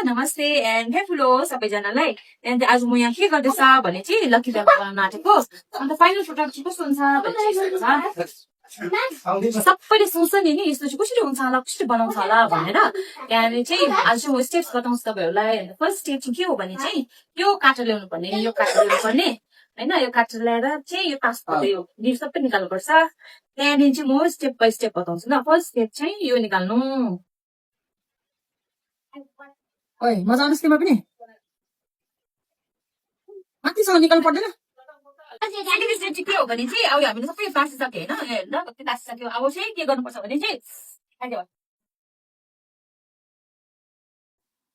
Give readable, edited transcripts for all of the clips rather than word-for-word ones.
नमस्ते and hello सबैजनालाई। And आज म यहाँ के गर्दैछ भने चाहिँ लकी ड्रा बनाउन आँटेको। अन्त फाइनल प्रोडक्ट चाहिँ कस्तो हुन्छ भने सबैले सोच्छ नि यस्तो चाहिँ कसरी हुन्छ होला कसरी बनाउँछ होला भनेर। त्यहाँदेखि चाहिँ आज चाहिँ म स्टेप्स बताउँछु तपाईँहरूलाई। फर्स्ट स्टेप चाहिँ के हो भने चाहिँ यो काटेर ल्याउनु पर्ने, यो काटेर ल्याउनु पर्ने होइन। यो काटेर ल्याएर चाहिँ यो पासपोर्ट यो लिभ सबै निकाल्नुपर्छ। त्यहाँदेखि चाहिँ म स्टेप बाई स्टेप बताउँछु ल। फर्स्ट स्टेप चाहिँ यो निकाल्नु। ओइ मजा आउँछ तिम्रो पनि माथिसँग निकाल्नु पर्दैन। सेकेन्ड स्टेप चाहिँ के हो भने चाहिँ अब हामीले सबै बासिसक्यो होइन, हेर्न कति बासिसक्यो। अब चाहिँ के गर्नुपर्छ भने चाहिँ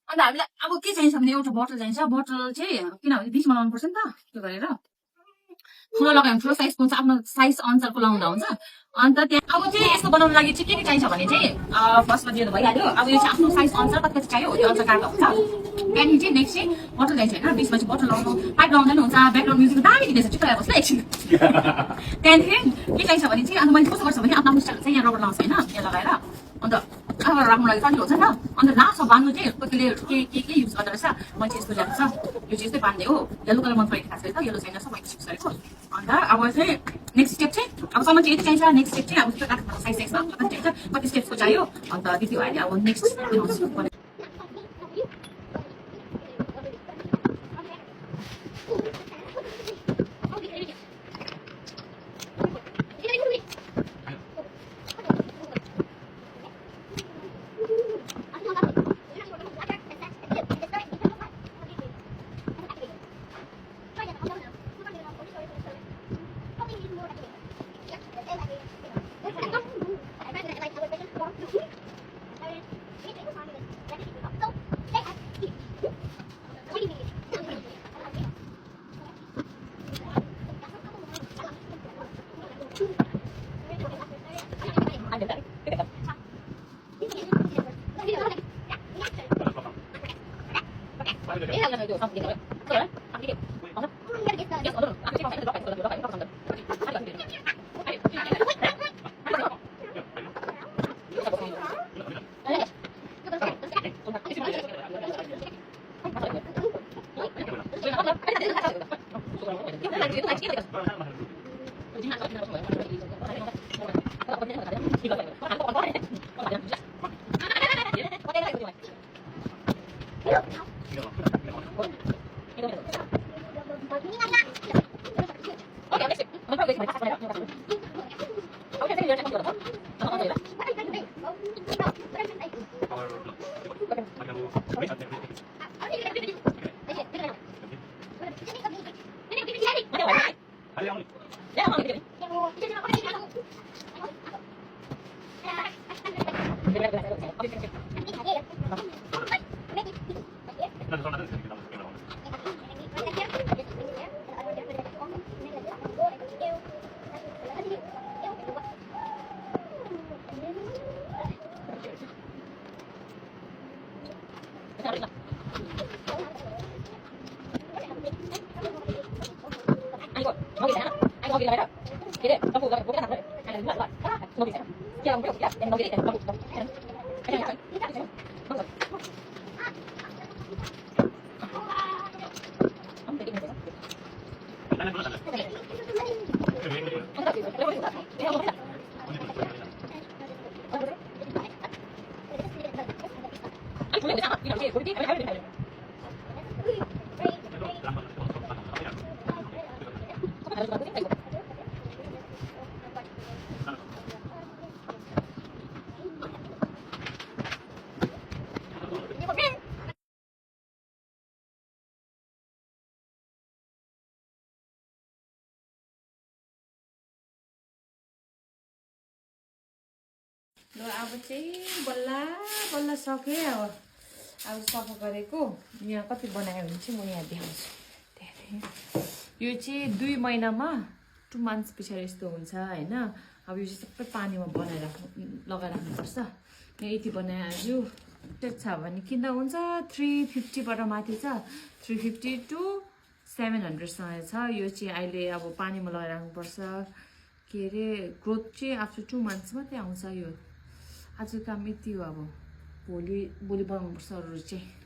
अन्त हामीलाई अब के चाहिन्छ भने एउटा बोतल चाहिन्छ। बोतल चाहिँ किनभने बिचमा लाउनुपर्छ नि त, त्यो गरेर ठुलो लगायो भने ठुलो साइजको हुन्छ, आफ्नो साइज अनुसारको लाउँदा हुन्छ। अन्त त्यहाँ अब चाहिँ यसको बनाउनु लागि चाहिँ के चाहिन्छ भने चाहिँ फर्स्टमा दिनु भइहाल्यो। अब यो चाहिँ आफ्नो साइज अनुसार कति कति चाहियो त्यो अनुसार काट्दा हुन्छ। त्यहाँदेखि चाहिँ नेक्स्ट चाहिँ बोतल चाहिन्छ होइन, बिचमा चाहिँ बोतल लाउनु, पाइप लाउँदा पनि हुन्छ। ब्याकग्राउन्ड म्युजिक दामी दिँदैछ चिप्प आएको ल एकछिन। त्यहाँदेखि के चाहिन्छ भने चाहिँ अन्त मैले कस्तो गर्छु भने आफ्नो आफ्नो स्टाइल चाहिँ यहाँ रबर लाउँछ होइन, यहाँ लगाएर अन्त अब राख्नु लागि सजिलो हुन्छ नि त। अन्त लास्टमा बाँध्नु चाहिँ कतिले के युज गर्दो रहेछ, मैले चाहिँ यस्तो ल्याएको छ, यो चाहिँ यस्तै बाँध्ने हो। येल्लो कलर मन परेको खास गरी त येल्लो छैन सब मैले चिप्स गरेको। अन्त अब चाहिँ नेक्स्ट स्टेप चाहिँ अब सम्म चाहिँ यति चाहिन्छ। नेक्स्ट स्टेप चाहिँ अब त्यो काट्नु साइज साइजमा कति चाहिन्छ, कति स्टेप्सको चाहियो। अन्त त्यति भयो अब नेक्स्ट दिनुहोस्। ल अब चाहिँ बल्ल बल्ल सकेँ। अब सफा गरेको यहाँ कति बनायो भने चाहिँ म यहाँ देखाउँछु। त्यहाँदेखि यो चाहिँ 2 महिनामा 2 months पछाडि यस्तो हुन्छ होइन। अब यो चाहिँ सबै पानीमा लगाएर राख्नुपर्छ। यहाँ यति बनाइहाल्यो। त्यो छ भने किन्दा हुन्छ 350बाट माथि छ, 350 to 700 छ। यो चाहिँ अहिले अब पानीमा लगाएर राख्नुपर्छ। के अरे ग्रोथ चाहिँ आफ्टर 2 months मात्रै आउँछ। यो आजको काम यति हो। अब भोलि बनाउनुपर्छ अरू चाहिँ।